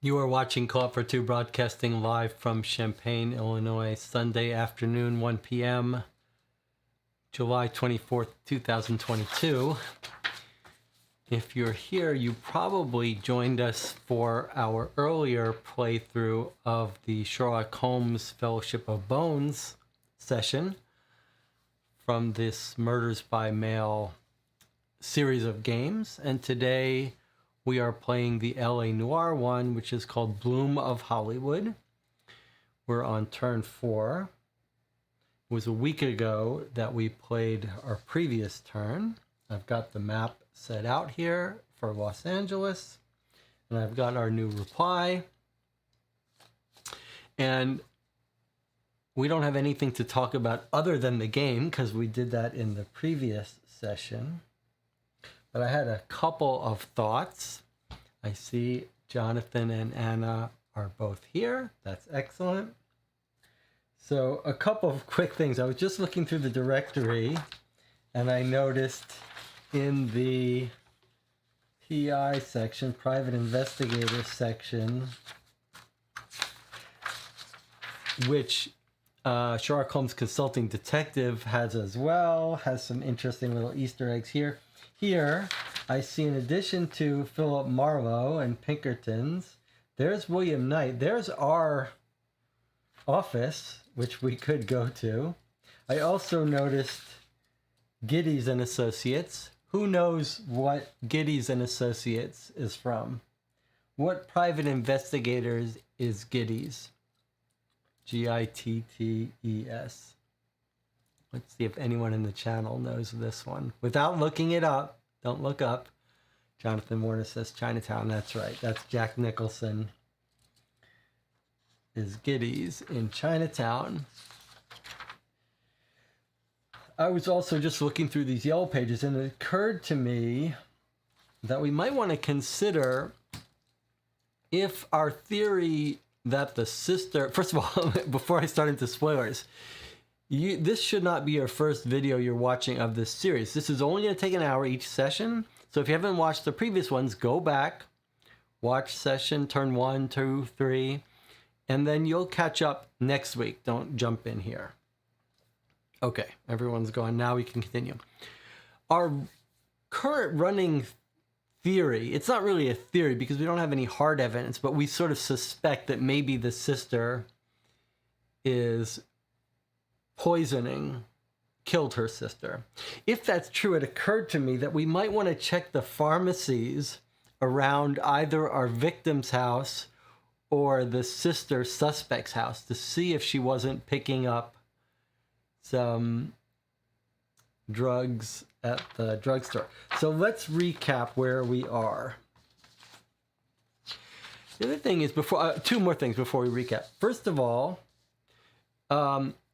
You are watching Call for Two, broadcasting live from Champaign, Illinois, Sunday afternoon, 1 p.m., July 24th, 2022. If you're here, you probably joined us for our earlier playthrough of the Sherlock Holmes Fellowship of Bones session from this Murders by Mail series of games. And today we are playing the LA.Noire one, which is called Bloom of Hollywood. We're on turn 4. It was a week ago that we played our previous turn. I've got the map set out here for Los Angeles, and I've got our new reply. And we don't have anything to talk about other than the game because we did that in the previous session. But I had a couple of thoughts. I see Jonathan and Anna are both here. That's excellent. So a couple of quick things. I was just looking through the directory and I noticed in the PI section, private investigator section, which Sherlock Holmes Consulting Detective has as well, has some interesting little Easter eggs here. Here, I see in addition to Philip Marlowe and Pinkerton's, there's William Knight. There's our office, which we could go to. I also noticed Giddies and Associates. Who knows what Giddies and Associates is from? What private investigators is Giddies? Gittes. Let's see if anyone in the channel knows this one. Without looking it up, don't look up. Jonathan Warner says Chinatown. That's right. That's Jack Nicholson. Is Giddies in Chinatown. I was also just looking through these yellow pages, and it occurred to me that we might want to consider if our theory that the sister... First of all, before I start into spoilers, this should not be your first video you're watching of this series. This is only going to take an hour each session. So if you haven't watched the previous ones, go back, watch session, turn 1, 2, 3, and then you'll catch up next week. Don't jump in here. Okay, everyone's gone. Now we can continue. Our current running theory, it's not really a theory because we don't have any hard evidence, but we sort of suspect that maybe the sister is killed her sister. If that's true, it occurred to me that we might want to check the pharmacies around either our victim's house or the sister suspect's house to see if she wasn't picking up some drugs at the drugstore. So let's recap where we are. The other thing is, two more things before we recap. First of all,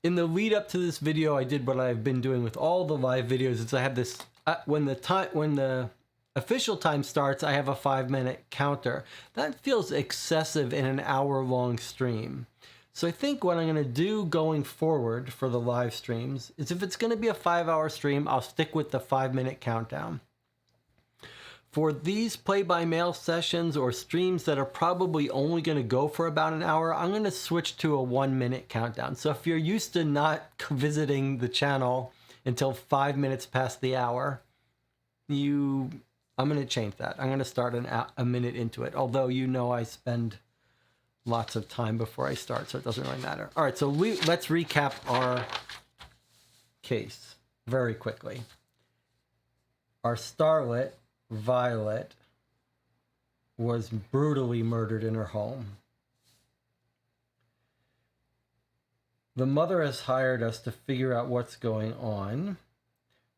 in the lead up to this video, I did what I've been doing with all the live videos. Is I have this when the official time starts, I have a 5-minute counter. That feels excessive in an hour-long stream. So I think what I'm going to do going forward for the live streams is if it's going to be a 5-hour stream, I'll stick with the 5-minute countdown. For these play-by-mail sessions or streams that are probably only going to go for about an hour, I'm going to switch to a 1-minute countdown. So if you're used to not visiting the channel until 5 minutes past the hour, I'm going to change that. I'm going to start a minute into it, although you know I spend lots of time before I start, so it doesn't really matter. All right, so let's recap our case very quickly. Our starlet, Violet, was brutally murdered in her home. The mother has hired us to figure out what's going on.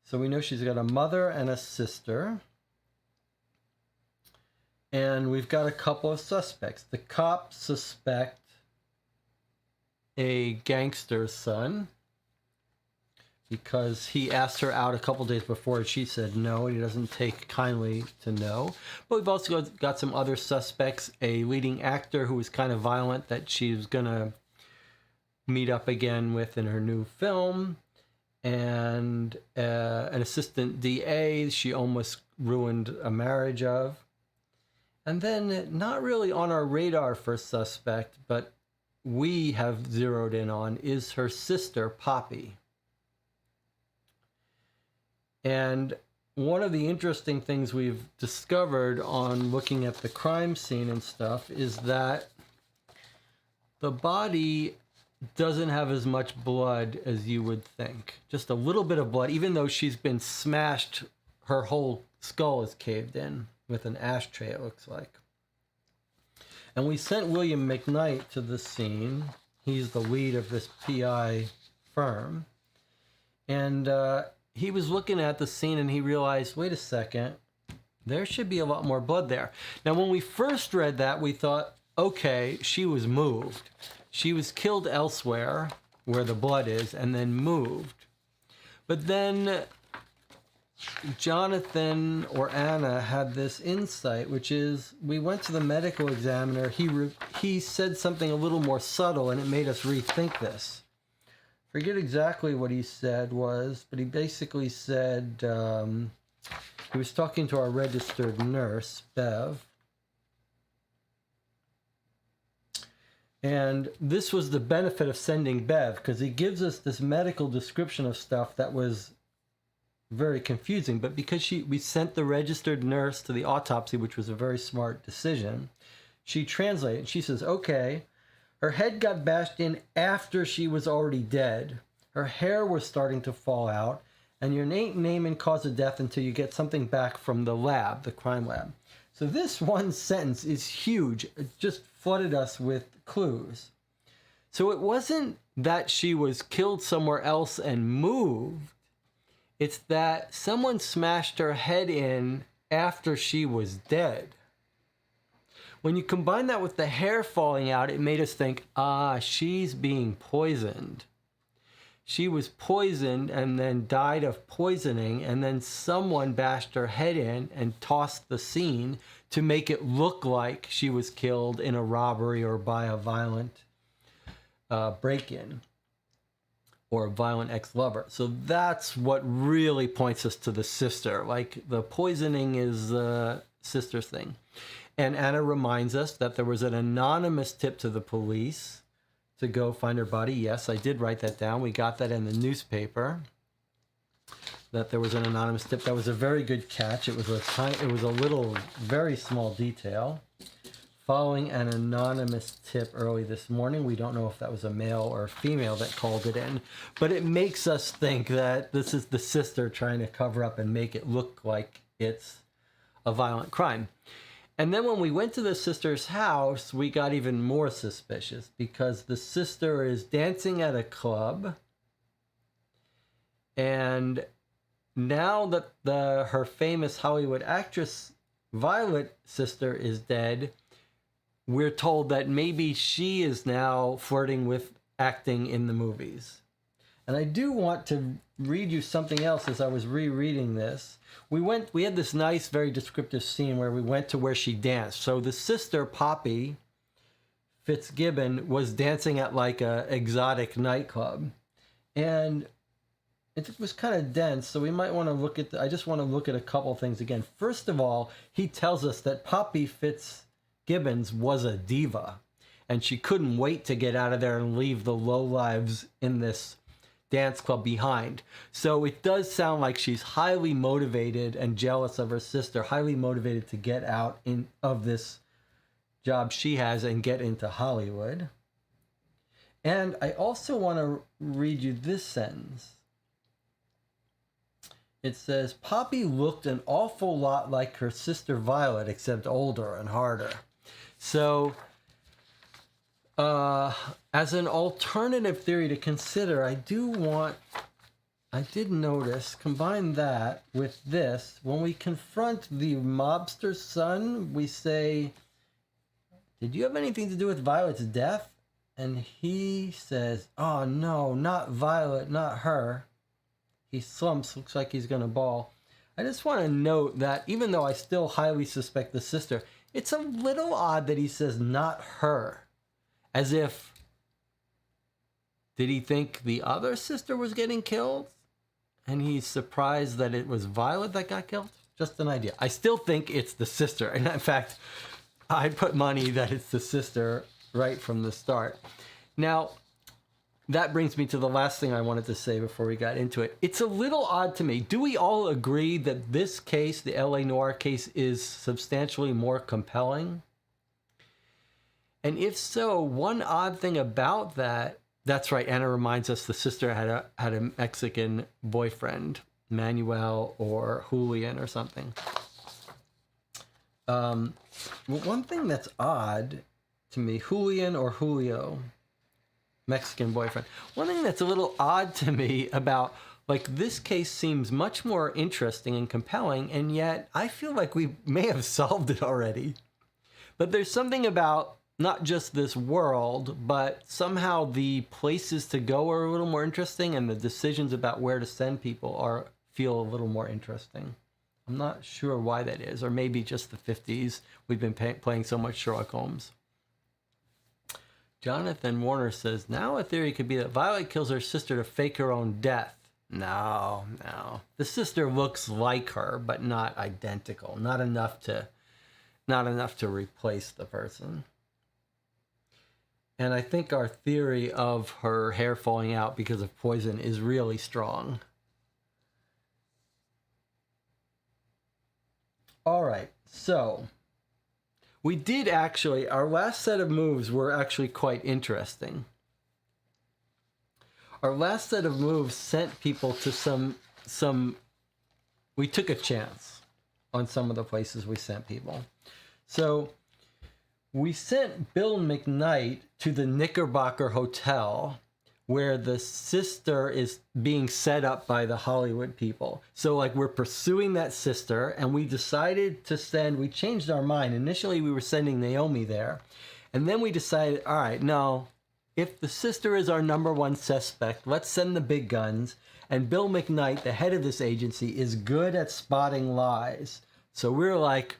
So we know she's got a mother and a sister. And we've got a couple of suspects. The cops suspect a gangster's son because he asked her out a couple days before and she said no, and he doesn't take kindly to no. But we've also got some other suspects, a leading actor who was kind of violent that she's going to meet up again with in her new film, and an assistant DA she almost ruined a marriage of. And then, not really on our radar for suspect, but we have zeroed in on, is her sister, Poppy. And one of the interesting things we've discovered on looking at the crime scene and stuff is that the body doesn't have as much blood as you would think. Just a little bit of blood, even though she's been smashed, her whole skull is caved in with an ashtray, it looks like. And we sent William McKnight to the scene. He's the lead of this PI firm. And he was looking at the scene and he realized, wait a second, there should be a lot more blood there. Now, when we first read that, we thought, okay, she was moved. She was killed elsewhere where the blood is and then moved. But then Jonathan or Anna had this insight, which is we went to the medical examiner. He said something a little more subtle, and it made us rethink this. Forget exactly what he said was, but he basically said he was talking to our registered nurse, Bev. And this was the benefit of sending Bev, because he gives us this medical description of stuff that was very confusing. But because we sent the registered nurse to the autopsy, which was a very smart decision, she translated. She says, okay, her head got bashed in after she was already dead. Her hair was starting to fall out. And you ain't naming cause of death until you get something back from the lab, the crime lab. So this one sentence is huge. It just flooded us with clues. So it wasn't that she was killed somewhere else and moved. It's that someone smashed her head in after she was dead. When you combine that with the hair falling out, it made us think, she's being poisoned. She was poisoned and then died of poisoning, and then someone bashed her head in and tossed the scene to make it look like she was killed in a robbery or by a violent break-in or a violent ex-lover. So that's what really points us to the sister. Like, the poisoning is the sister's thing. And Anna reminds us that there was an anonymous tip to the police to go find her body. Yes, I did write that down. We got that in the newspaper, that there was an anonymous tip. That was a very good catch. It was a little, very small detail. Following an anonymous tip early this morning. We don't know if that was a male or a female that called it in, but it makes us think that this is the sister trying to cover up and make it look like it's a violent crime. And then when we went to the sister's house, we got even more suspicious, because the sister is dancing at a club. And now that her famous Hollywood actress Violet sister is dead, we're told that maybe she is now flirting with acting in the movies. And I do want to read you something else as I was rereading this. We had this nice, very descriptive scene where we went to where she danced. So the sister, Poppy Fitzgibbon, was dancing at like a exotic nightclub. And it was kind of dense, so we might want to look at I just want to look at a couple things again. First of all, he tells us that Poppy Fitzgibbons was a diva, and she couldn't wait to get out of there and leave the lowlives in this dance club behind. So it does sound like she's highly motivated and jealous of her sister, highly motivated to get out of this job she has and get into Hollywood. And I also want to read you this sentence. It says, Poppy looked an awful lot like her sister Violet, except older and harder. So as an alternative theory to consider, I did notice, combine that with this. When we confront the mobster's son, we say, did you have anything to do with Violet's death? And he says, oh no, not Violet, not her. He slumps, looks like he's going to bawl. I just want to note that even though I still highly suspect the sister, it's a little odd that he says not her. As if, did he think the other sister was getting killed? And he's surprised that it was Violet that got killed? Just an idea. I still think it's the sister. And in fact, I'd put money that it's the sister right from the start. Now, that brings me to the last thing I wanted to say before we got into it. It's a little odd to me. Do we all agree that this case, the LA.Noire case, is substantially more compelling? And if so, one odd thing about that's right, Anna reminds us the sister had a Mexican boyfriend, Manuel or Julian or something. Well, one thing that's odd to me, Julian or Julio, Mexican boyfriend. One thing that's a little odd to me about, like, this case seems much more interesting and compelling, and yet I feel like we may have solved it already. But there's something about not just this world, but somehow the places to go are a little more interesting, and the decisions about where to send people feel a little more interesting. I'm not sure why that is, or maybe just the 50s. We've been playing so much Sherlock Holmes. Jonathan Warner says, now a theory could be that Violet kills her sister to fake her own death. No. The sister looks like her, but not identical. Not enough to replace the person. And I think our theory of her hair falling out because of poison is really strong. All right, so we did actually, our last set of moves were actually quite interesting. Our last set of moves sent people to some, we took a chance on some of the places we sent people. So we sent Bill McKnight to the Knickerbocker Hotel, where the sister is being set up by the Hollywood people. So, like, we're pursuing that sister, and we decided to we changed our mind. Initially, we were sending Naomi there. And then we decided, all right, no, if the sister is our number one suspect, let's send the big guns. And Bill McKnight, the head of this agency, is good at spotting lies. So we're like,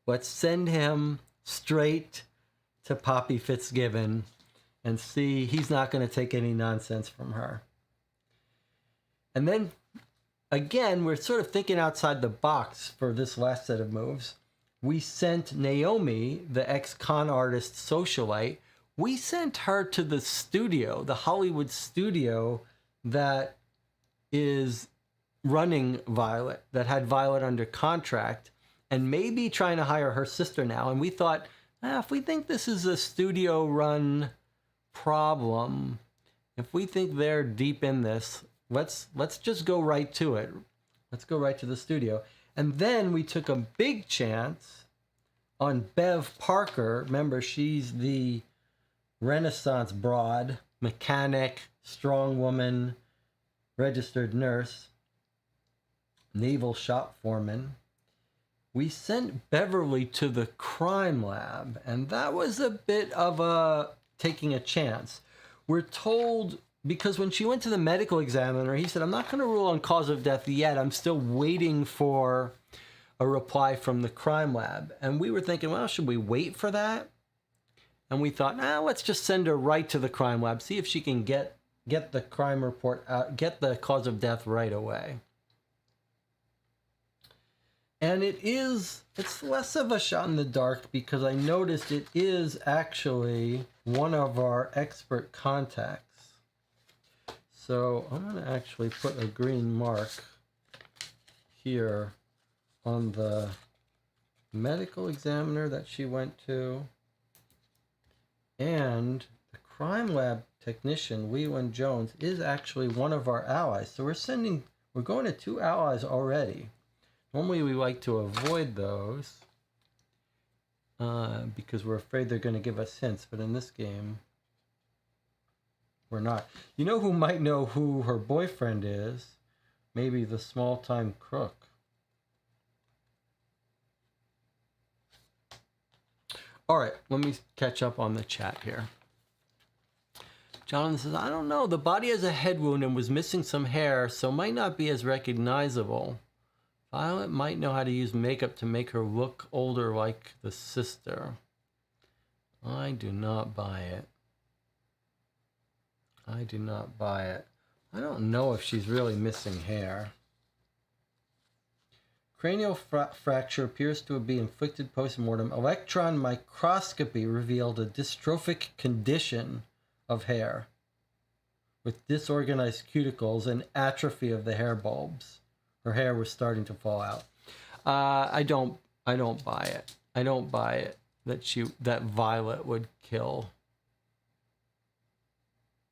let's send him straight to Poppy Fitzgibbon and see he's not going to take any nonsense from her. And then, again, we're sort of thinking outside the box for this last set of moves. We sent Naomi, the ex-con artist socialite, we sent her to the studio, the Hollywood studio that is running Violet, that had Violet under contract, and maybe trying to hire her sister now. And we thought, if we think this is a studio-run problem, if we think they're deep in this, let's just go right to it. Let's go right to the studio. And then we took a big chance on Bev Parker. Remember, she's the Renaissance broad, mechanic, strong woman, registered nurse, naval shop foreman. We sent Beverly to the crime lab, and that was a bit of a taking a chance. We're told, because when she went to the medical examiner, he said, I'm not going to rule on cause of death yet. I'm still waiting for a reply from the crime lab. And we were thinking, well, should we wait for that? And we thought, let's just send her right to the crime lab, see if she can get the crime report out, get the cause of death right away. And it's less of a shot in the dark, because I noticed it is actually one of our expert contacts. So I'm going to actually put a green mark here on the medical examiner that she went to, and the crime lab technician, Leland Jones, is actually one of our allies. So we're going to 2 allies already. Normally we like to avoid those because we're afraid they're going to give us hints, but in this game, we're not. You know who might know who her boyfriend is? Maybe the small-time crook. All right, let me catch up on the chat here. Jonathan says, I don't know. The body has a head wound and was missing some hair, so might not be as recognizable. Violet might know how to use makeup to make her look older like the sister. I do not buy it. I do not buy it. I don't know if she's really missing hair. Cranial fracture appears to be inflicted post-mortem. Electron microscopy revealed a dystrophic condition of hair with disorganized cuticles and atrophy of the hair bulbs. Her hair was starting to fall out. I don't buy it. I don't buy it that Violet would kill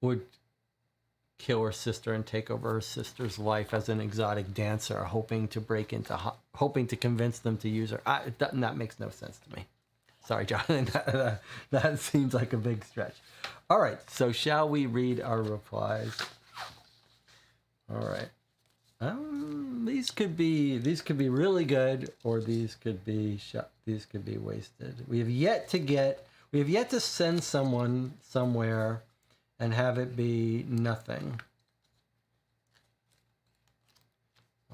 her sister and take over her sister's life as an exotic dancer, hoping to convince them to use her. That makes no sense to me. Sorry, Jonathan. That seems like a big stretch. All right, so shall we read our replies? All right. These could be really good, or these could be wasted. We have yet to send someone somewhere and have it be nothing.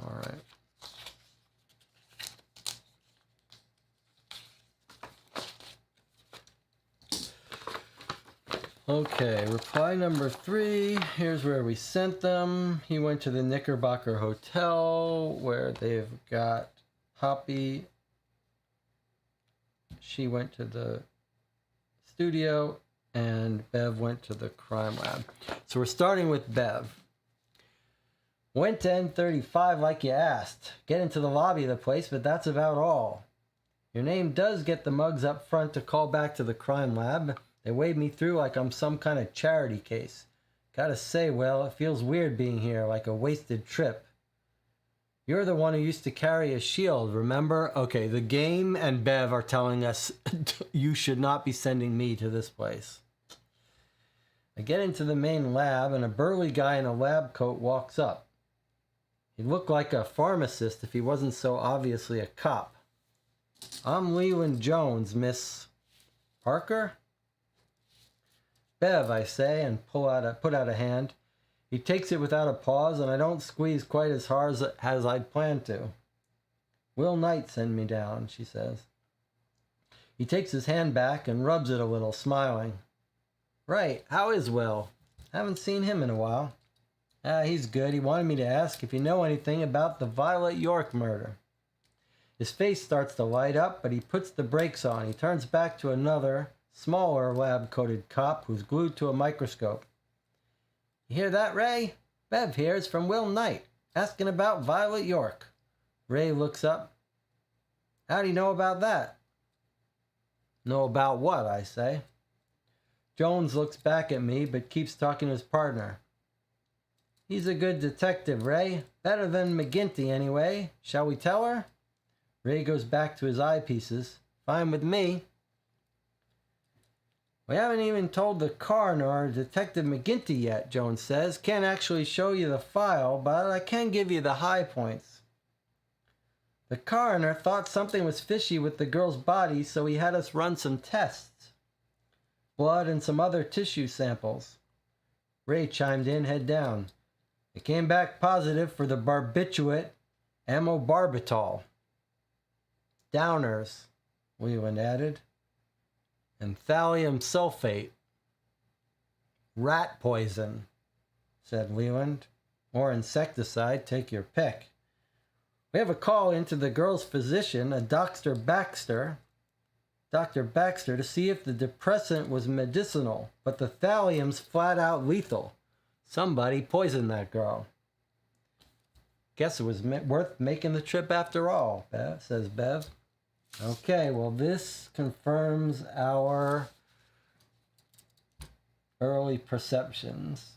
All right. Okay, reply number 3. Here's where we sent them. He went to the Knickerbocker Hotel where they've got Poppy. She went to the studio, and Bev went to the crime lab. So we're starting with Bev. Went to N35 like you asked. Get into the lobby of the place, but that's about all. Your name does get the mugs up front to call back to the crime lab. They waved me through like I'm some kind of charity case. Gotta say, Will, it feels weird being here, like a wasted trip. You're the one who used to carry a shield, remember? Okay, the game and Bev are telling us you should not be sending me to this place. I get into the main lab, and a burly guy in a lab coat walks up. He looked like a pharmacist if he wasn't so obviously a cop. I'm Leland Jones, Miss Parker? Bev, I say, and put out a hand. He takes it without a pause, and I don't squeeze quite as hard as I'd planned to. Will Knight sent me down, she says. He takes his hand back and rubs it a little, smiling. Right, how is Will? Haven't seen him in a while. He's good. He wanted me to ask if you know anything about the Violet York murder. His face starts to light up, but he puts the brakes on. He turns back to another, smaller lab-coated cop who's glued to a microscope. You hear that, Ray? Bev here is from Will Knight, asking about Violet York. Ray looks up. How do you know about that? Know about what, I say. Jones looks back at me, but keeps talking to his partner. He's a good detective, Ray. Better than McGinty, anyway. Shall we tell her? Ray goes back to his eyepieces. Fine with me. We haven't even told the coroner or Detective McGinty yet, Jones says. Can't actually show you the file, but I can give you the high points. The coroner thought something was fishy with the girl's body, so he had us run some tests. Blood and some other tissue samples. Ray chimed in, head down. It came back positive for the barbiturate amobarbital. Downers, Leland added. And thallium sulfate. Rat poison, said Leland. Or insecticide, take your pick. We have a call into the girl's physician, a Dr. Baxter, to see if the depressant was medicinal, but the thallium's flat out lethal. Somebody poisoned that girl. Guess it was worth making the trip after all, says Bev. Okay, well, this confirms our early perceptions.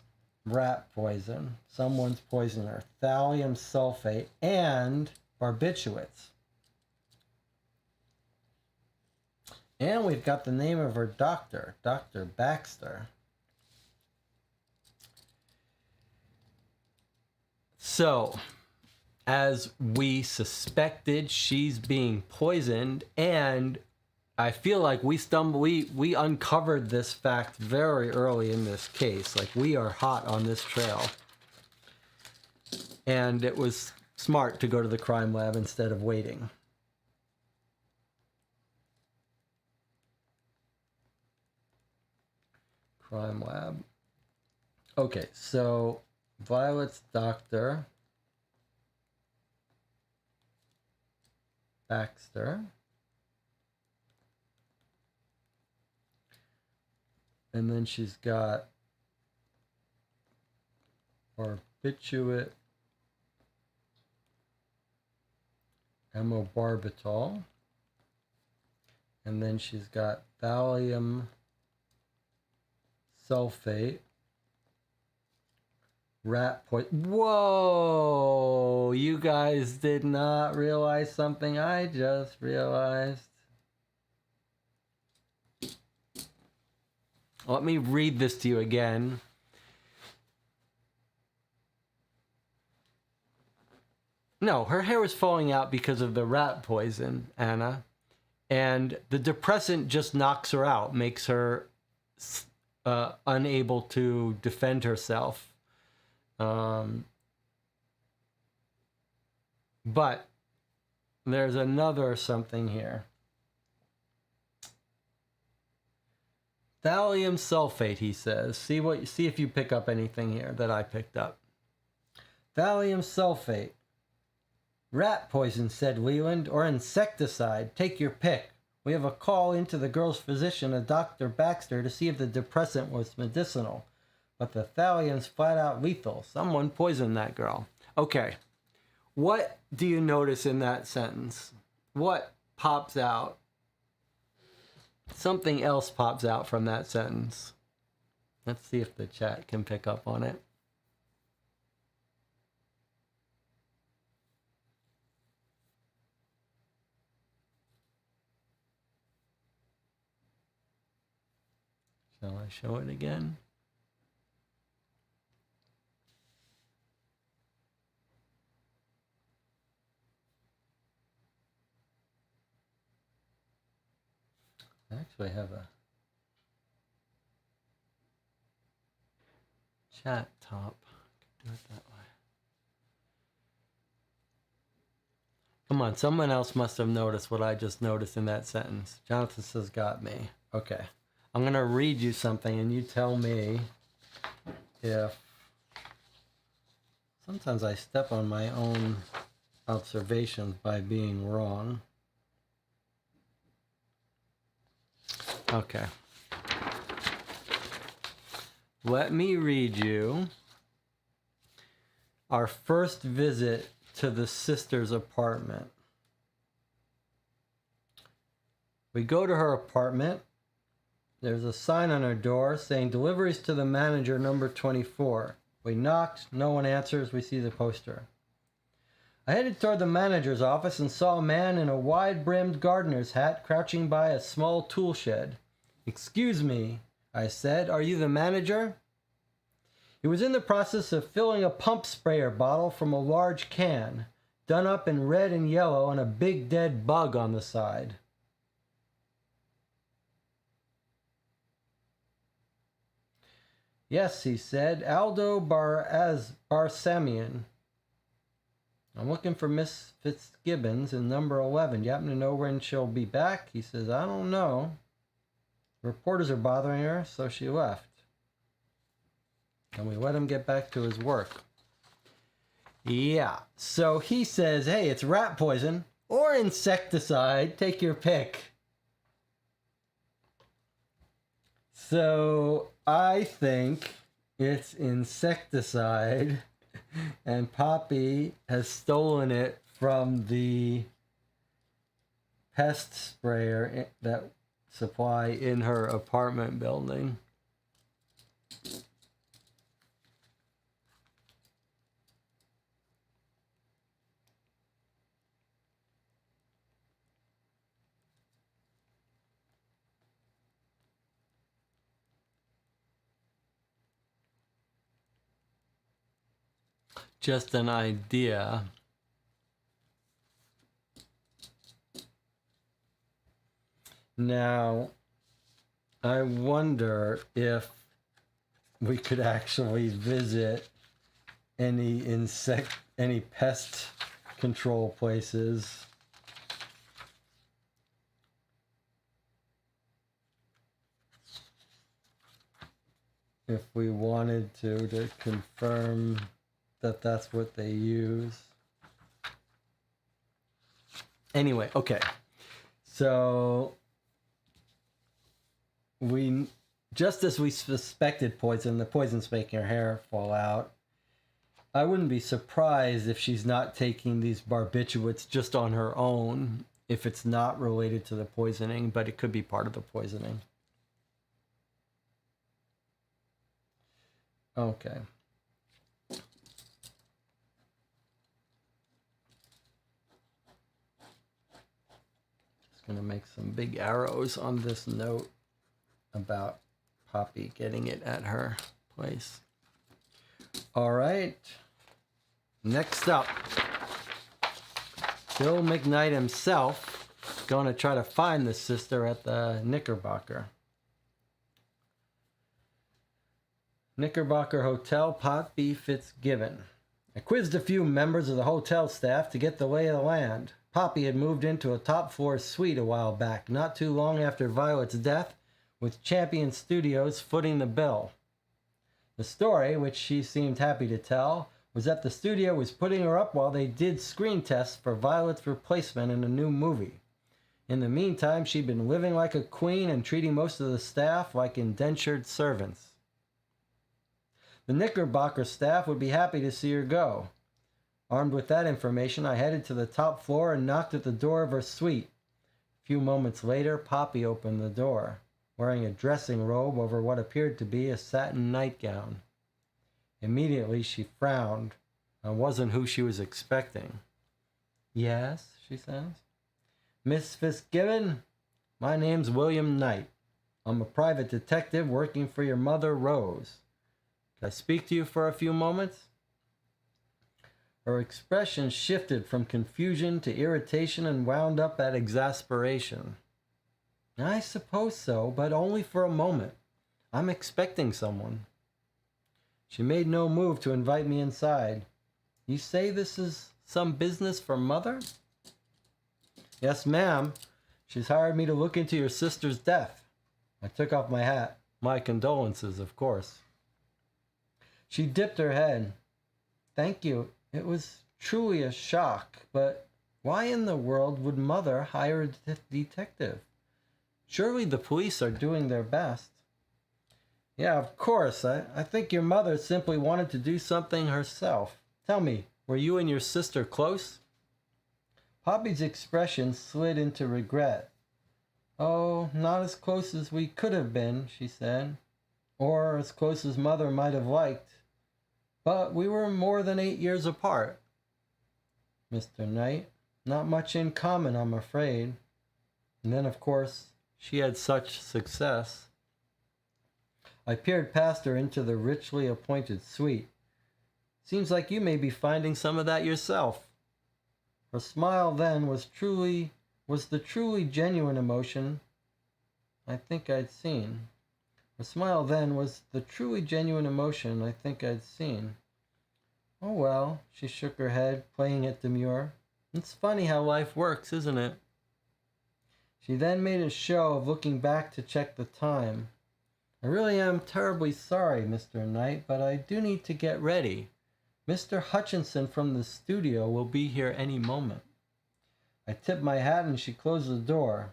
Rat poison. Someone's poisoned her. Thallium sulfate and barbiturates. And we've got the name of her doctor, Dr. Baxter. So, as we suspected, she's being poisoned, and I feel like we uncovered this fact very early in this case. Like, we are hot on this trail. And it was smart to go to the crime lab instead of waiting. Crime lab. Okay, so Violet's doctor Baxter. And then she's got barbiturate amobarbital. And then she's got thallium sulfate, rat poison. Whoa! You guys did not realize something I just realized. Let me read this to you again. No, her hair was falling out because of the rat poison, Anna. And the depressant just knocks her out, makes her unable to defend herself. But there's another something here. Thallium sulfate, he says. See if you pick up anything here that I picked up. Thallium sulfate. Rat poison, said Leland, or insecticide. Take your pick. We have a call into the girl's physician, a Dr. Baxter, to see if the depressant was medicinal. But the thallium's flat out lethal. Someone poisoned that girl. Okay. What do you notice in that sentence? What pops out? Something else pops out from that sentence. Let's see if the chat can pick up on it. Shall I show it again? I actually have a chat top. Do it that way. Come on, someone else must have noticed what I just noticed in that sentence. Jonathan says, got me. Okay. I'm going to read you something and you tell me if... Sometimes I step on my own observations by being wrong. Okay. Let me read you our first visit to the sister's apartment. We go to her apartment. There's a sign on her door saying deliveries to the manager, number 24. We knocked, no one answers, we see the poster. I headed toward the manager's office and saw a man in a wide-brimmed gardener's hat crouching by a small tool shed. Excuse me, I said, are you the manager? He was in the process of filling a pump sprayer bottle from a large can, done up in red and yellow and a big dead bug on the side. Yes, he said, Aldo Barsamian. I'm looking for Miss Fitzgibbons in number 11. You happen to know when she'll be back? He says, I don't know. Reporters are bothering her, so she left. And we let him get back to his work. Yeah, so he says, hey, it's rat poison or insecticide. Take your pick. So I think it's insecticide. And Poppy has stolen it from the pest sprayer that supply in her apartment building. Just an idea. Now, I wonder if we could actually visit any pest control places. If we wanted to confirm that that's what they use. Anyway, okay. So just as we suspected poison, the poison's making her hair fall out. I wouldn't be surprised if she's not taking these barbiturates just on her own, if it's not related to the poisoning, but it could be part of the poisoning. Okay. Just going to make some big arrows on this note about Poppy getting it at her place. All right. Next up, Bill McKnight himself going to try to find the sister at the Knickerbocker. Knickerbocker Hotel, Poppy Fitzgibbon. I quizzed a few members of the hotel staff to get the lay of the land. Poppy had moved into a top floor suite a while back, not too long after Violet's death, with Champion Studios footing the bill. The story, which she seemed happy to tell, was that the studio was putting her up while they did screen tests for Violet's replacement in a new movie. In the meantime, she'd been living like a queen and treating most of the staff like indentured servants. The Knickerbocker staff would be happy to see her go. Armed with that information, I headed to the top floor and knocked at the door of her suite. A few moments later, Poppy opened the door, wearing a dressing robe over what appeared to be a satin nightgown. Immediately, she frowned. I wasn't who she was expecting. Yes, she says. Miss Fitzgibbon, my name's William Knight. I'm a private detective working for your mother, Rose. Can I speak to you for a few moments? Her expression shifted from confusion to irritation and wound up at exasperation. I suppose so, but only for a moment. I'm expecting someone. She made no move to invite me inside. You say this is some business for Mother? Yes, ma'am. She's hired me to look into your sister's death. I took off my hat. My condolences, of course. She dipped her head. Thank you. It was truly a shock, but why in the world would Mother hire a detective? Surely the police are doing their best. Yeah, of course. I think your mother simply wanted to do something herself. Tell me, were you and your sister close? Poppy's expression slid into regret. Oh, not as close as we could have been, she said. Or as close as Mother might have liked. But we were more than 8 years apart. Mr. Knight, not much in common, I'm afraid. And then, of course, she had such success. I peered past her into the richly appointed suite. Seems like you may be finding some of that yourself. Her smile then was the truly genuine emotion I think I'd seen. Her smile then was the truly genuine emotion I think I'd seen. Oh well, she shook her head, playing at demure. It's funny how life works, isn't it? She then made a show of looking back to check the time. I really am terribly sorry, Mr. Knight, but I do need to get ready. Mr. Hutchinson from the studio will be here any moment. I tipped my hat and she closed the door.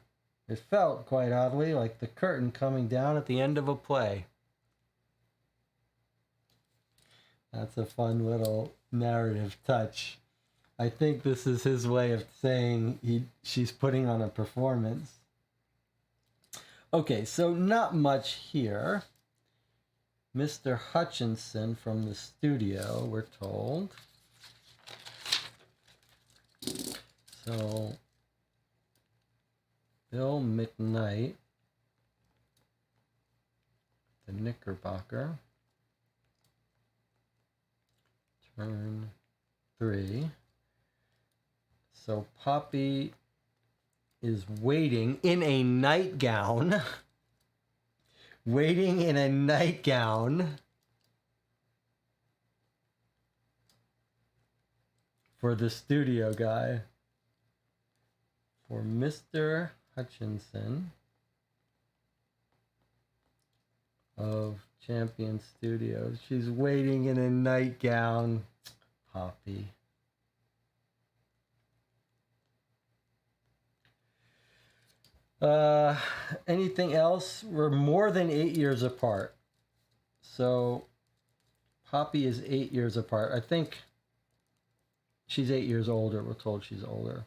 It felt, quite oddly, like the curtain coming down at the end of a play. That's a fun little narrative touch. I think this is his way of saying she's putting on a performance. Okay, so not much here. Mr. Hutchinson from the studio, we're told. So, Bill McKnight, the Knickerbocker, turn 3. So Poppy is waiting in a nightgown. Waiting in a nightgown for the studio guy. For Mr. Hutchinson of Champion Studios. She's waiting in a nightgown. Poppy. Uh, anything else? We're more than 8 years apart. So Poppy is 8 years apart. I think she's 8 years older. We're told she's older.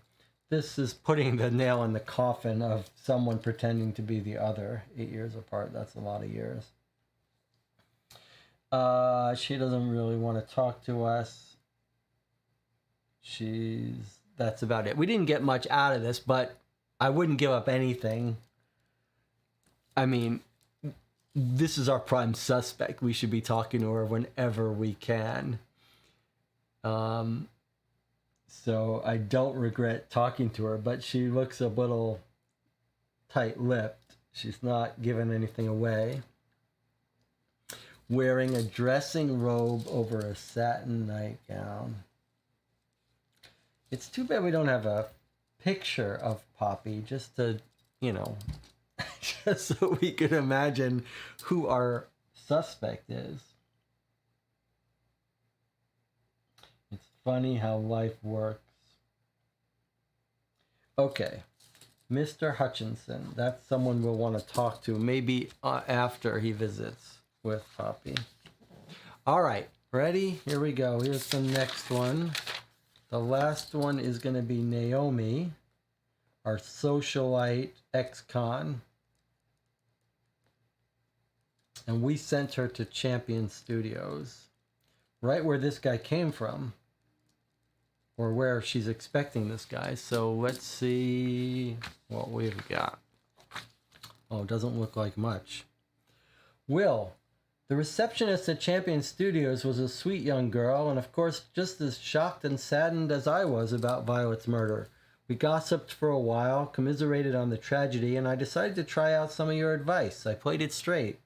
This is putting the nail in the coffin of someone pretending to be the other. 8 years apart. That's a lot of years. She doesn't really want to talk to us. That's about it. We didn't get much out of this, but I wouldn't give up anything. I mean, this is our prime suspect. We should be talking to her whenever we can. So I don't regret talking to her, but she looks a little tight-lipped. She's not giving anything away. Wearing a dressing robe over a satin nightgown. It's too bad we don't have a picture of Poppy, just to, just so we could imagine who our suspect is. It's funny how life works. Okay, Mr. Hutchinson. That's someone we'll want to talk to, maybe after he visits with Poppy. All right, ready? Here we go. Here's the next one. The last one is going to be Naomi, our socialite ex-con. And we sent her to Champion Studios, right where this guy came from, or where she's expecting this guy. So let's see what we've got. Oh, it doesn't look like much. Will. The receptionist at Champion Studios was a sweet young girl, and of course just as shocked and saddened as I was about Violet's murder. We gossiped for a while, commiserated on the tragedy, and I decided to try out some of your advice. I played it straight.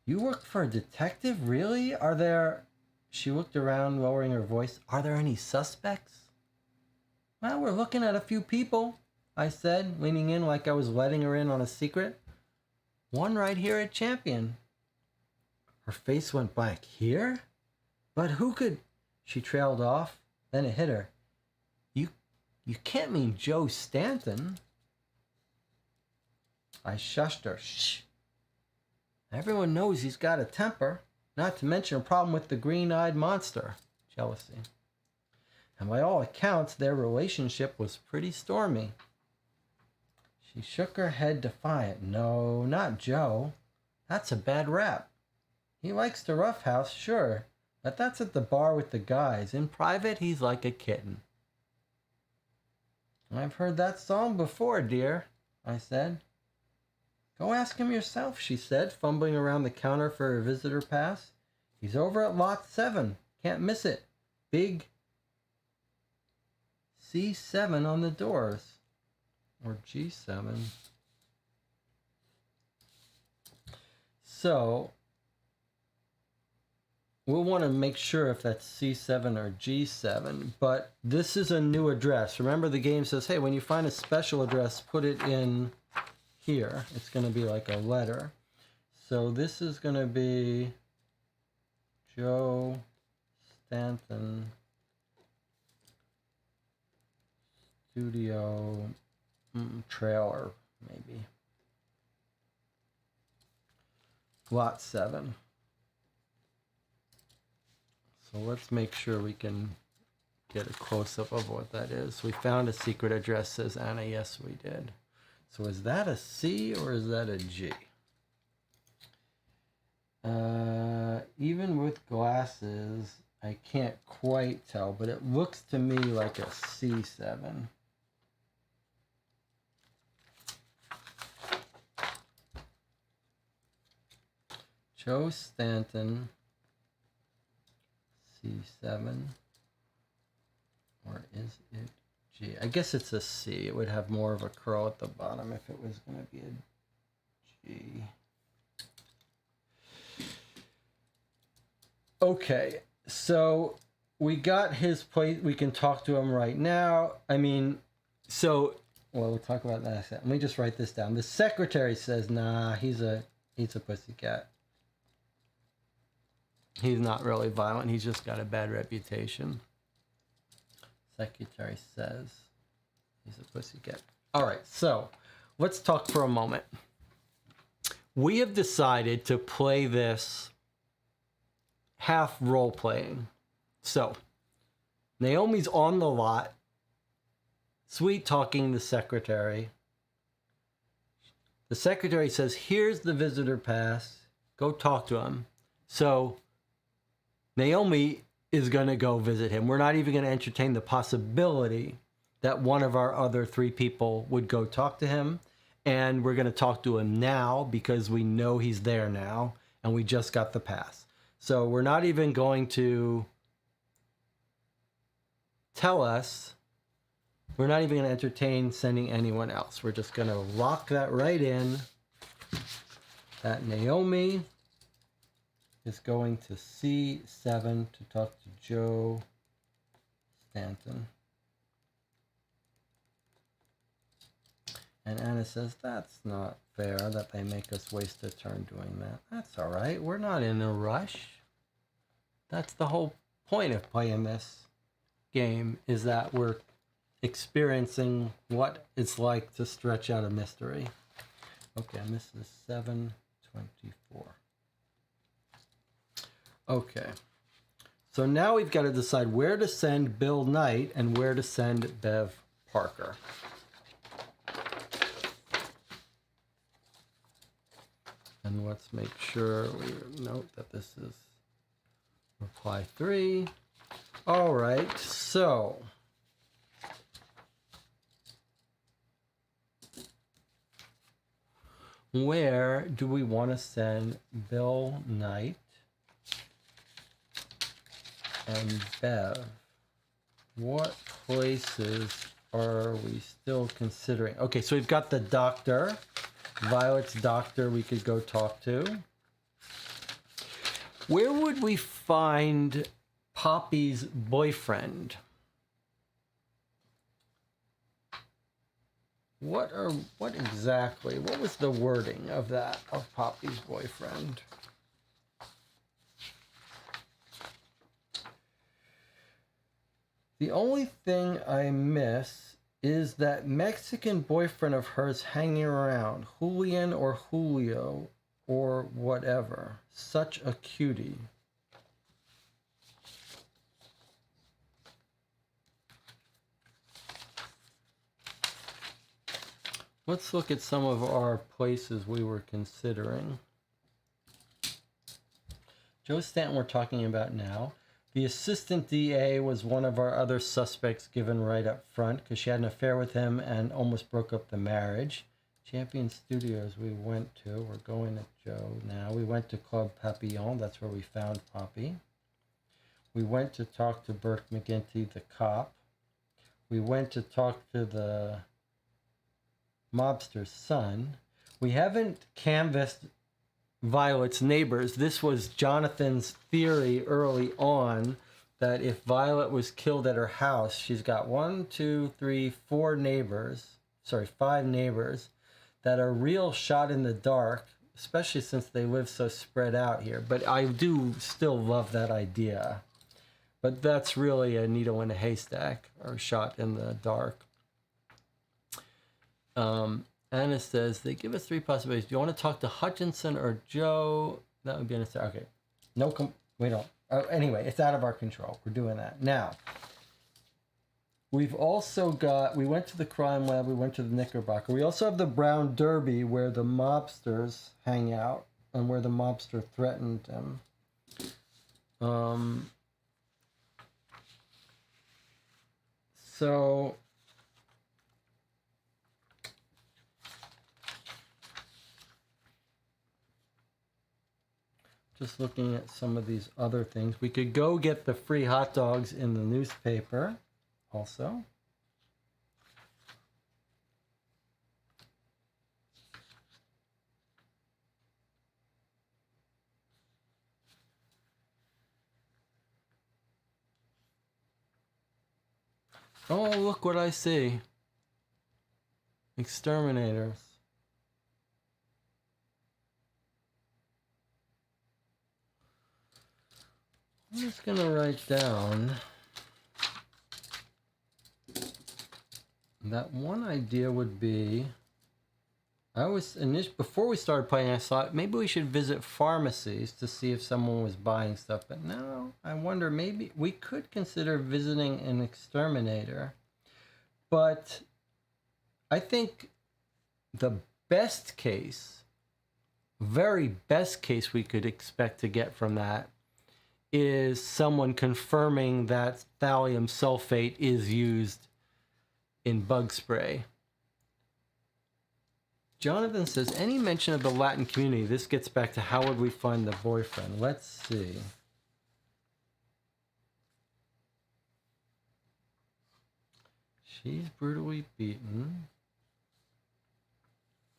You work for a detective? Really? Are there... She looked around, lowering her voice. Are there any suspects? Well, we're looking at a few people, I said, leaning in like I was letting her in on a secret. One right here at Champion. Her face went blank. Here? But who could... She trailed off. Then it hit her. You can't mean Joe Stanton. I shushed her. Shh. Everyone knows he's got a temper. Not to mention a problem with the green-eyed monster. Jealousy. And by all accounts, their relationship was pretty stormy. She shook her head defiant. No, not Joe. That's a bad rap. He likes to roughhouse, sure, but that's at the bar with the guys. In private, he's like a kitten. I've heard that song before, dear, I said. Go ask him yourself, she said, fumbling around the counter for her visitor pass. He's over at lot 7. Can't miss it. Big C7 on the doors. Or G7. So, we'll want to make sure if that's C7 or G7, but this is a new address. Remember, the game says, hey, when you find a special address, put it in here. It's going to be like a letter. So this is going to be Joe Stanton Studio trailer, maybe. Lot 7. So let's make sure we can get a close-up of what that is. We found a secret address, says Anna. Yes, we did. So is that a C or is that a G? Even with glasses, I can't quite tell, but it looks to me like a C7. Joe Stanton, C7, or is it G? I guess it's a C. It would have more of a curl at the bottom if it was going to be a G. Okay, so we got his place. We can talk to him right now. I mean, so, well, we'll talk about that. Let me just write this down. The secretary says, nah, he's a pussycat. He's not really violent. He's just got a bad reputation. Secretary says he's a pussycat. All right, so let's talk for a moment. We have decided to play this half role playing. So Naomi's on the lot, sweet talking the secretary. The secretary says, here's the visitor pass. Go talk to him. So Naomi is going to go visit him. We're not even going to entertain the possibility that one of our other 3 people would go talk to him. And we're going to talk to him now because we know he's there now and we just got the pass. So we're not even going to tell us. We're not even going to entertain sending anyone else. We're just going to lock that right in that Naomi is going to C7 to talk to Joe Stanton. And Anna says, that's not fair that they make us waste a turn doing that. That's all right. We're not in a rush. That's the whole point of playing this game, is that we're experiencing what it's like to stretch out a mystery. Okay, and this is 7:24. Okay. So now we've got to decide where to send Bill Knight and where to send Bev Parker. And let's make sure we note that this is reply 3. All right, so where do we want to send Bill Knight and Bev? What places are we still considering? Okay, so we've got the doctor. Violet's doctor we could go talk to. Where would we find Poppy's boyfriend? What exactly? What was the wording of that, of Poppy's boyfriend? The only thing I miss is that Mexican boyfriend of hers hanging around, Julian or Julio or whatever. Such a cutie. Let's look at some of our places we were considering. Joe Stanton we're talking about now. The assistant DA was one of our other suspects given right up front because she had an affair with him and almost broke up the marriage. Champion Studios we went to. We're going to Joe now. We went to Club Papillon. That's where we found Poppy. We went to talk to Burke McGinty, the cop. We went to talk to the mobster's son. We haven't canvassed Violet's neighbors. This was Jonathan's theory early on, that if Violet was killed at her house, she's got 5 neighbors that are real shot in the dark, especially since they live so spread out here. But I do still love that idea. But that's really a needle in a haystack, or shot in the dark. Anna says, they give us 3 possibilities. Do you want to talk to Hutchinson or Joe? That would be unnecessary. Okay. No, we don't. Anyway, it's out of our control. We're doing that. Now, we've also got, we went to the crime lab. We went to the Knickerbocker. We also have the Brown Derby where the mobsters hang out and where the mobster threatened him. So just looking at some of these other things. We could go get the free hot dogs in the newspaper also. Oh, look what I see. Exterminators. I'm just going to write down That one idea would be, before we started playing, I thought maybe we should visit pharmacies to see if someone was buying stuff. But now I wonder, maybe we could consider visiting an exterminator. But I think the best case, very best case we could expect to get from that is someone confirming that thallium sulfate is used in bug spray. Jonathan says, any mention of the Latin community? This gets back to how would we find the boyfriend? Let's see. She's brutally beaten.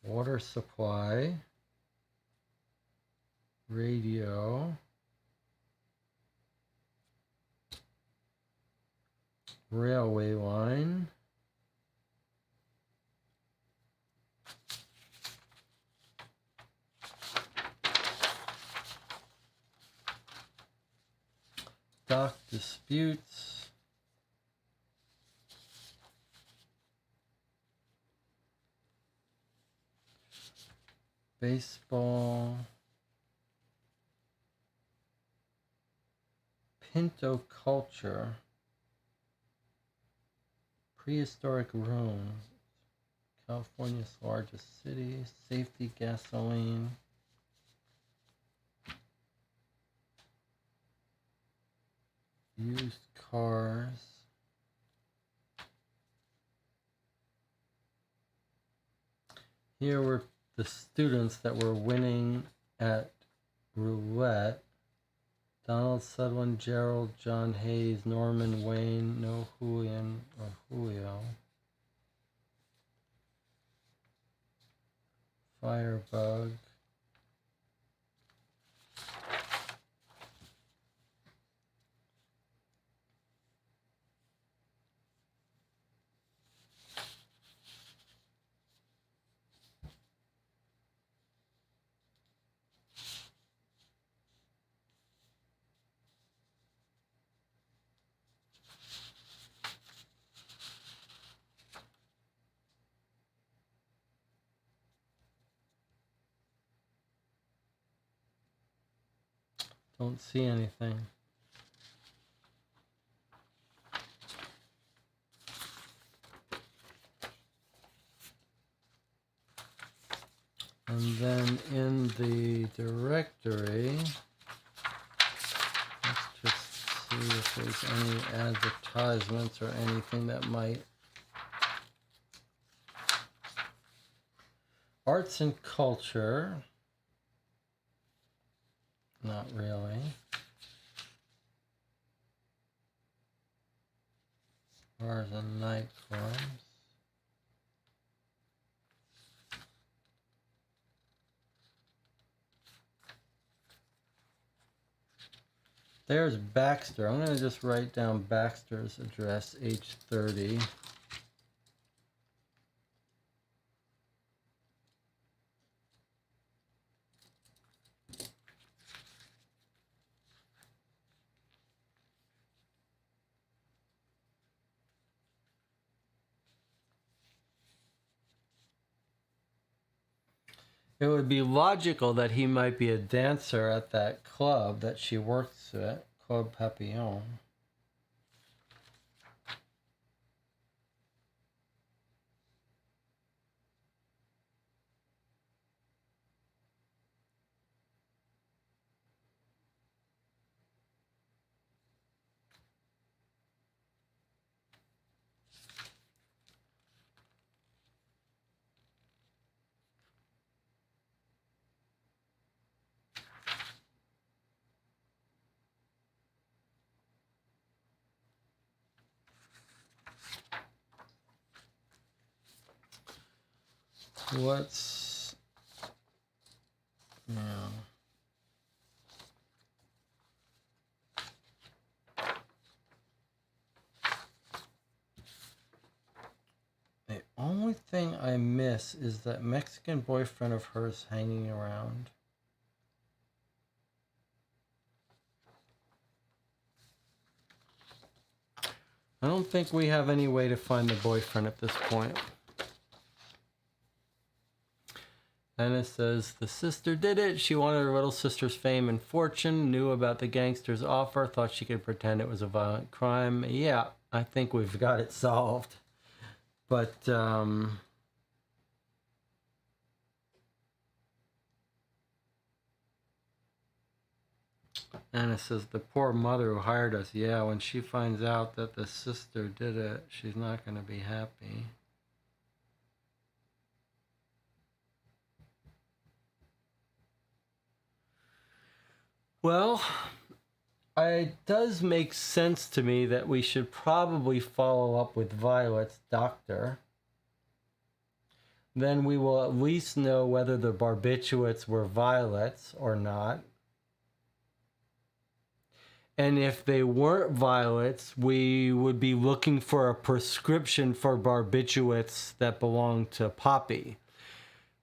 Water supply. Radio. Railway line. Dock disputes. Baseball. Pinto culture. Prehistoric Rome. California's largest city. Safety gasoline. Used cars. Here were the students that were winning at roulette. Donald Sutherland, Gerald, John Hayes, Norman Wayne, no Julian or Julio. Firebug. Don't see anything. And then in the directory, let's just see if there's any advertisements or anything that might. Arts and culture. Not really. Bars and nightclubs. There's Baxter. I'm going to just write down Baxter's address, H30. It would be logical that he might be a dancer at that club that she works at, Club Papillon. What's now? The only thing I miss is that Mexican boyfriend of hers hanging around. I don't think we have any way to find the boyfriend at this point. And it says, the sister did it. She wanted her little sister's fame and fortune, knew about the gangster's offer, thought she could pretend it was a violent crime. Yeah, I think we've got it solved. But, and it says, the poor mother who hired us, yeah, when she finds out that the sister did it, she's not going to be happy. Well, it does make sense to me that we should probably follow up with Violet's doctor. Then we will at least know whether the barbiturates were Violet's or not. And if they weren't Violet's, we would be looking for a prescription for barbiturates that belong to Poppy.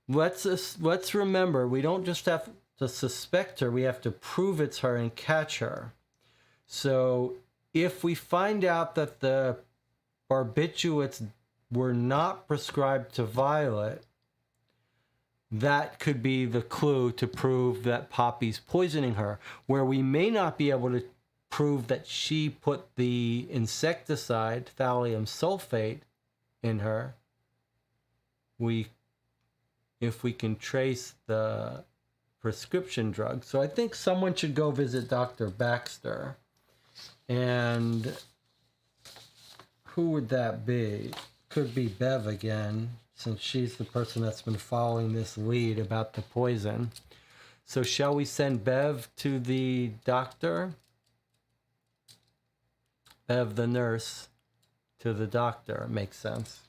Let's remember, we don't just have to suspect her, we have to prove it's her and catch her. So if we find out that the barbiturates were not prescribed to Violet, that could be the clue to prove that Poppy's poisoning her. Where we may not be able to prove that she put the insecticide, thallium sulfate, in her, if we can trace the prescription drug. So I think someone should go visit Dr. Baxter. And who would that be? Could be Bev again, since she's the person that's been following this lead about the poison. So shall we send Bev to the doctor? Bev, the nurse, to the doctor. Makes sense.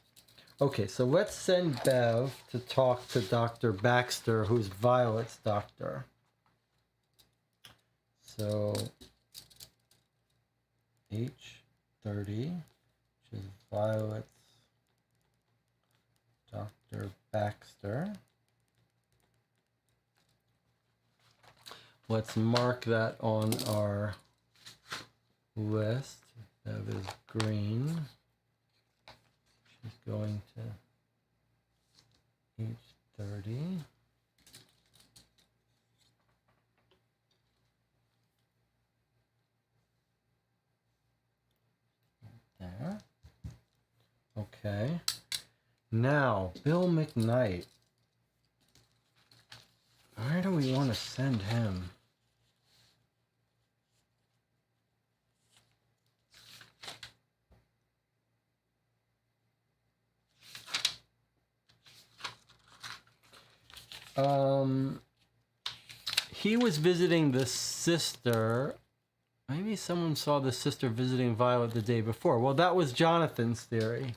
Okay, so let's send Bev to talk to Dr. Baxter, who's Violet's doctor. So H30, which is Violet's Dr. Baxter. Let's mark that on our list. That is green. She's going to H30. There. Okay. Now, Bill McKnight. Where do we want to send him? He was visiting the sister. Maybe someone saw the sister visiting Violet the day before. Well, that was Jonathan's theory.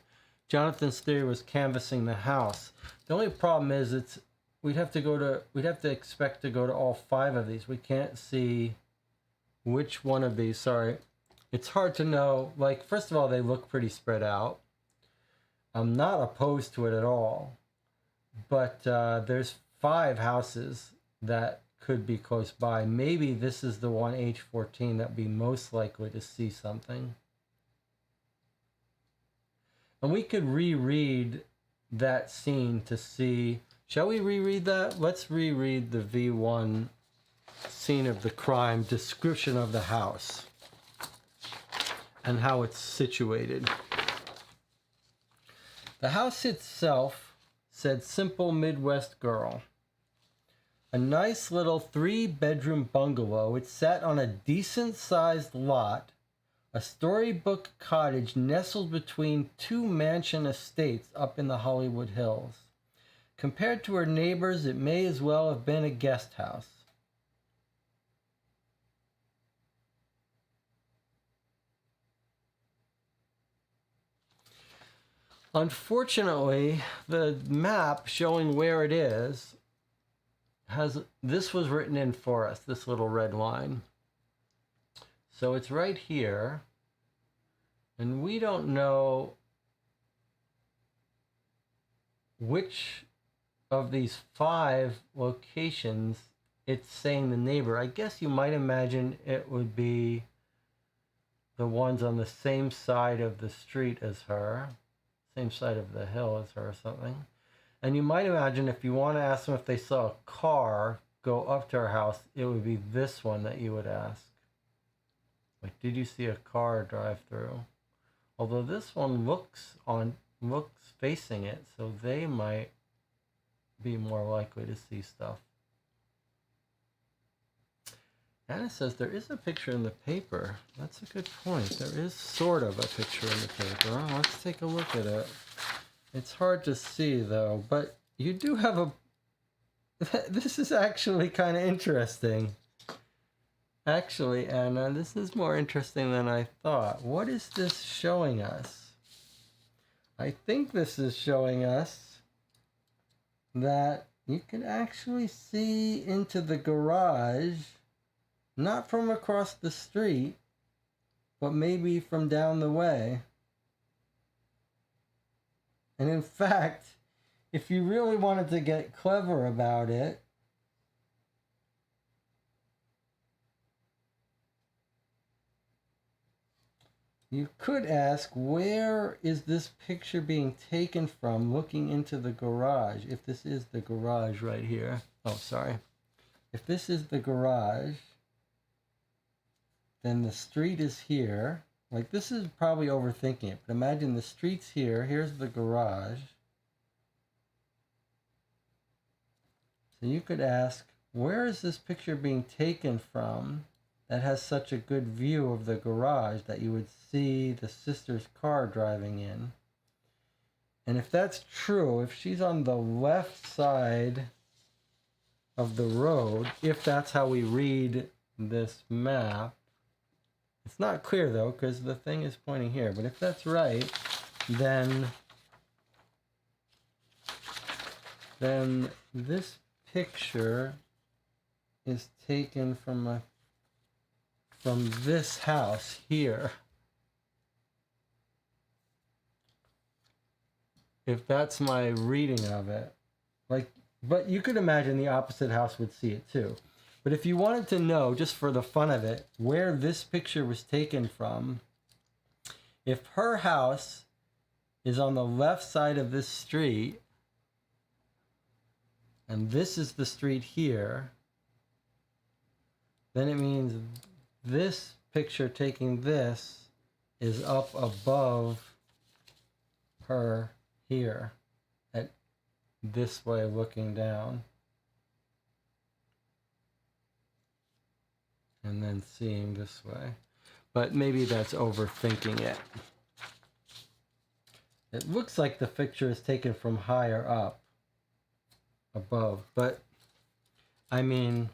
Jonathan's theory was canvassing the house. The only problem is we'd have to expect to go to all 5 of these. We can't see which one of these. Sorry. It's hard to know. Like, first of all, they look pretty spread out. I'm not opposed to it at all. But there's 5 houses that could be close by. Maybe this is the one, H14, that would be most likely to see something. And we could reread that scene to see. Shall we reread that? Let's reread the V1 scene of the crime, description of the house, and how it's situated. The house itself said simple Midwest girl. A nice little 3-bedroom bungalow. It sat on a decent-sized lot, a storybook cottage nestled between 2 mansion estates up in the Hollywood Hills. Compared to her neighbors, it may as well have been a guest house. Unfortunately, the map showing where it is this was written in for us, this little red line. So it's right here, and we don't know which of these 5 locations it's saying the neighbor. I guess you might imagine it would be the ones on the same side of the street as her, same side of the hill as her or something. And you might imagine if you want to ask them if they saw a car go up to her house, it would be this one that you would ask. Like, did you see a car drive through? Although this one looks facing it, so they might be more likely to see stuff. Anna says there is a picture in the paper. That's a good point. There is sort of a picture in the paper. Let's take a look at it. It's hard to see though, but you do have a... This is actually kind of interesting. Actually, Anna, this is more interesting than I thought. What is this showing us? I think this is showing us that you can actually see into the garage, not from across the street, but maybe from down the way. And in fact, if you really wanted to get clever about it, you could ask, where is this picture being taken from looking into the garage? If this is the garage right here. Oh, sorry. If this is the garage, then the street is here. Like, this is probably overthinking it, but imagine the street's here. Here's the garage. So you could ask, where is this picture being taken from that has such a good view of the garage that you would see the sister's car driving in? And if that's true, if she's on the left side of the road, if that's how we read this map, it's not clear though, because the thing is pointing here, but if that's right, then this picture is taken from this house here. If that's my reading of it. Like, but you could imagine the opposite house would see it too. But if you wanted to know, just for the fun of it, where this picture was taken from, if her house is on the left side of this street, and this is the street here, then it means this picture taking this is up above her here, at this way looking down. And then seeing this way. But maybe that's overthinking it. It looks like the picture is taken from higher up, above, but I mean,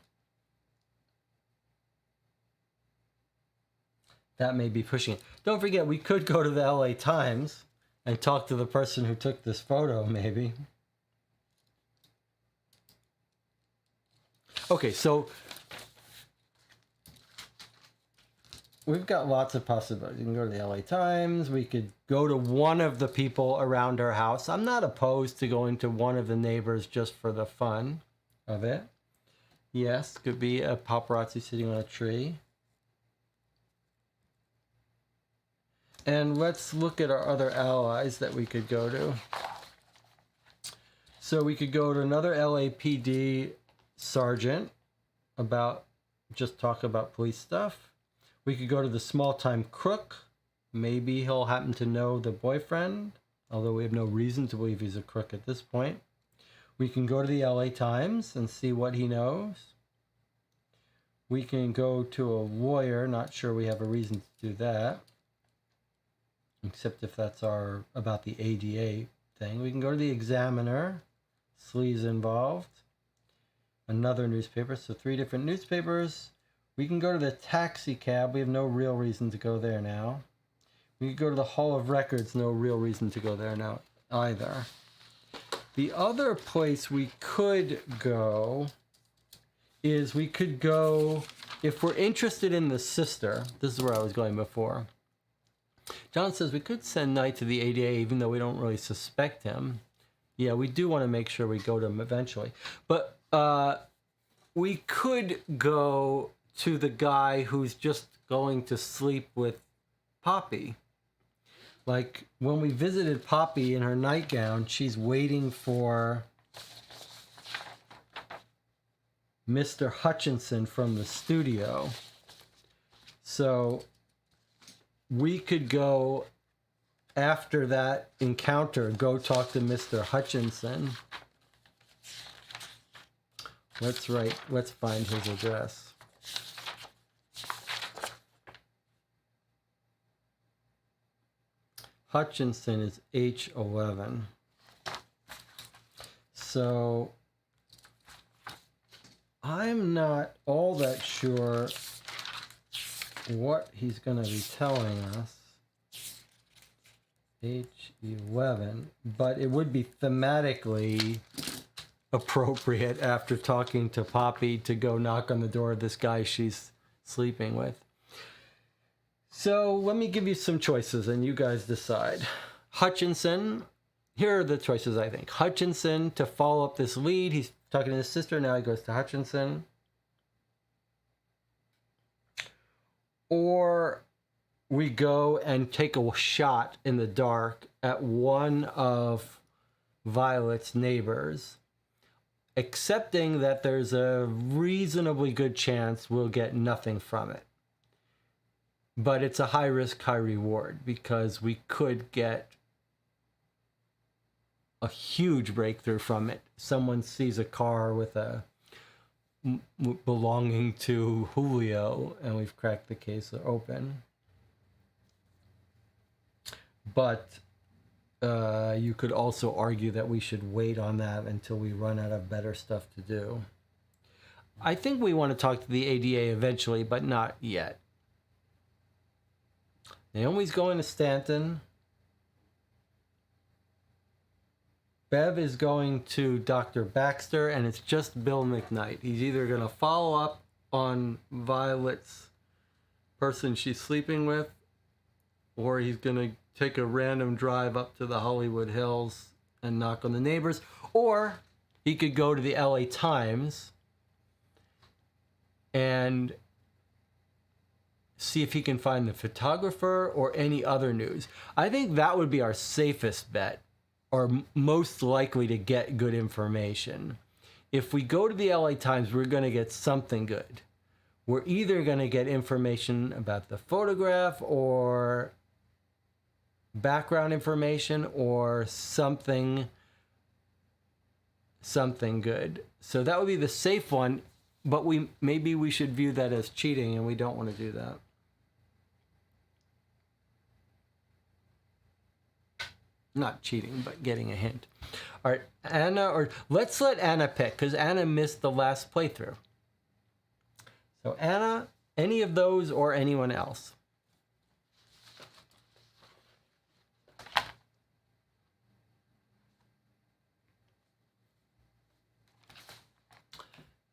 that may be pushing it. Don't forget, we could go to the LA Times and talk to the person who took this photo, maybe. Okay, so we've got lots of possibilities. You can go to the LA Times. We could go to one of the people around our house. I'm not opposed to going to one of the neighbors just for the fun of it. Yes, could be a paparazzi sitting on a tree. And let's look at our other allies that we could go to. So we could go to another LAPD sergeant just talk about police stuff. We could go to the small-time crook. Maybe he'll happen to know the boyfriend, although we have no reason to believe he's a crook at this point. We can go to the LA Times and see what he knows. We can go to a lawyer. Not sure we have a reason to do that, except if that's about the ADA thing. We can go to the Examiner. Slee's involved. Another newspaper. So 3 different newspapers. We can go to the taxi cab. We have no real reason to go there now. We could go to the Hall of Records. No real reason to go there now either. The other place we could go is we could go, if we're interested in the sister, this is where I was going before. John says we could send Knight to the ADA even though we don't really suspect him. Yeah, we do want to make sure we go to him eventually. But we could go to the guy who's just going to sleep with Poppy. Like when we visited Poppy in her nightgown, she's waiting for Mr. Hutchinson from the studio. So we could go after that encounter, go talk to Mr. Hutchinson. Let's find his address. Hutchinson is H11. So I'm not all that sure what he's going to be telling us. H11, but it would be thematically appropriate after talking to Poppy to go knock on the door of this guy she's sleeping with. So let me give you some choices and you guys decide. Hutchinson, here are the choices I think. Hutchinson to follow up this lead. He's talking to his sister, now he goes to Hutchinson. Or we go and take a shot in the dark at one of Violet's neighbors, accepting that there's a reasonably good chance we'll get nothing from it. But it's a high risk, high reward because we could get a huge breakthrough from it. Someone sees a car with a belonging to Julio and we've cracked the case open. But you could also argue that we should wait on that until we run out of better stuff to do. I think we want to talk to the ADA eventually, but not yet. Naomi's going to Stanton. Bev is going to Dr. Baxter, and it's just Bill McKnight. He's either going to follow up on Violet's person she's sleeping with, or he's going to take a random drive up to the Hollywood Hills and knock on the neighbors, or he could go to the LA Times and see if he can find the photographer or any other news. I think that would be our safest bet, or most likely to get good information. If we go to the LA Times, we're going to get something good. We're either going to get information about the photograph or background information or something good. So that would be the safe one, but maybe we should view that as cheating, and we don't want to do that. Not cheating, but getting a hint. All right, Anna, or let's let Anna pick, because Anna missed the last playthrough. So Anna, any of those or anyone else?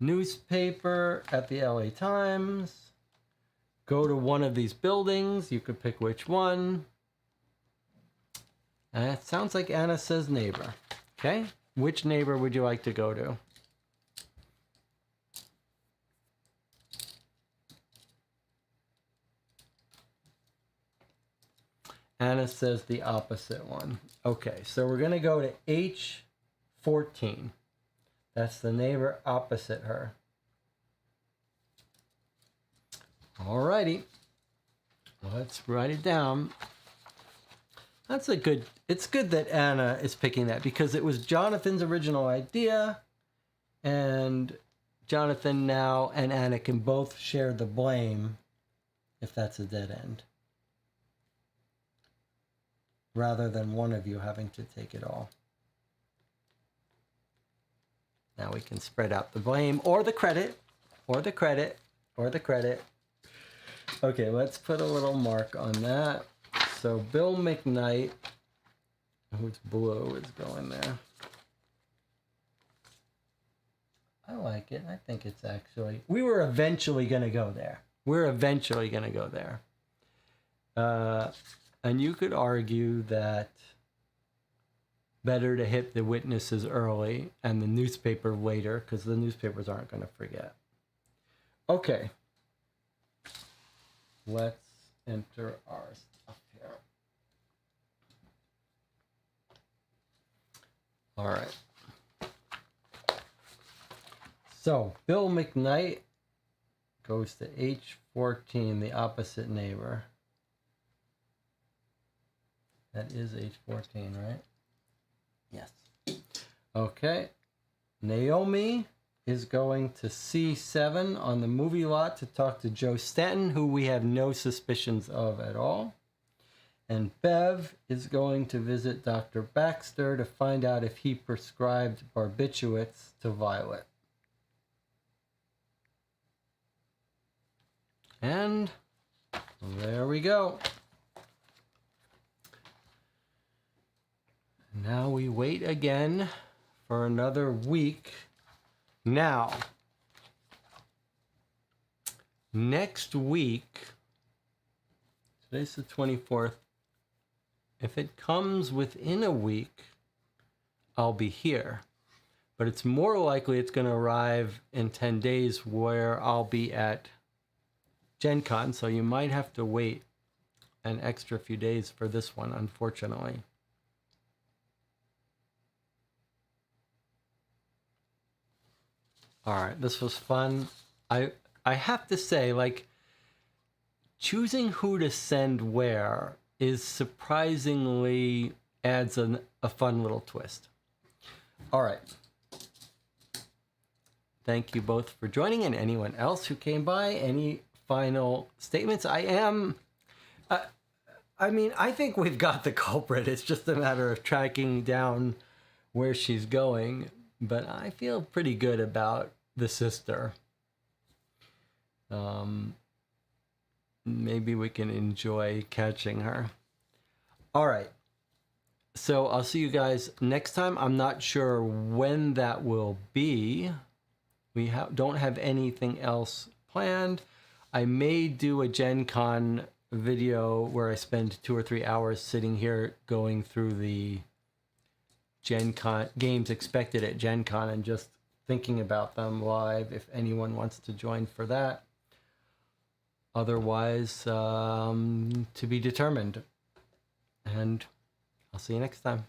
Newspaper at the LA Times. Go to one of these buildings. You could pick which one. And it sounds like Anna says neighbor. Okay, which neighbor would you like to go to? Anna says the opposite one. Okay, so we're going to go to H14. That's the neighbor opposite her. Alrighty. Let's write it down. That's a good, it's good that Anna is picking that because it was Jonathan's original idea, and Jonathan now and Anna can both share the blame if that's a dead end, rather than one of you having to take it all. Now we can spread out the blame or the credit, or the credit, or the credit. Okay, let's put a little mark on that. So Bill McKnight, who's blue, is going there. I like it. I think it's actually... We were eventually going to go there. We're eventually going to go there. And you could argue that better to hit the witnesses early and the newspaper later, because the newspapers aren't going to forget. Okay. Let's enter our All right. So Bill McKnight goes to H14, the opposite neighbor. That is H14, right? Yes. Okay. Naomi is going to C7 on the movie lot to talk to Joe Stanton, who we have no suspicions of at all. And Bev is going to visit Dr. Baxter to find out if he prescribed barbiturates to Violet. And there we go. Now we wait again for another week. Now, next week, today's the 24th. If it comes within a week, I'll be here. But it's more likely it's going to arrive in 10 days where I'll be at Gen Con, so you might have to wait an extra few days for this one, unfortunately. All right, this was fun. I have to say, like, choosing who to send where is surprisingly adds a fun little twist. All right. Thank you both for joining, and anyone else who came by. Any final statements? I think we've got the culprit. It's just a matter of tracking down where she's going. But I feel pretty good about the sister. Maybe we can enjoy catching her. All right. So I'll see you guys next time. I'm not sure when that will be. We don't have anything else planned. I may do a Gen Con video where I spend 2 or 3 hours sitting here going through the Gen Con games expected at Gen Con and just thinking about them live if anyone wants to join for that. Otherwise, to be determined. And I'll see you next time.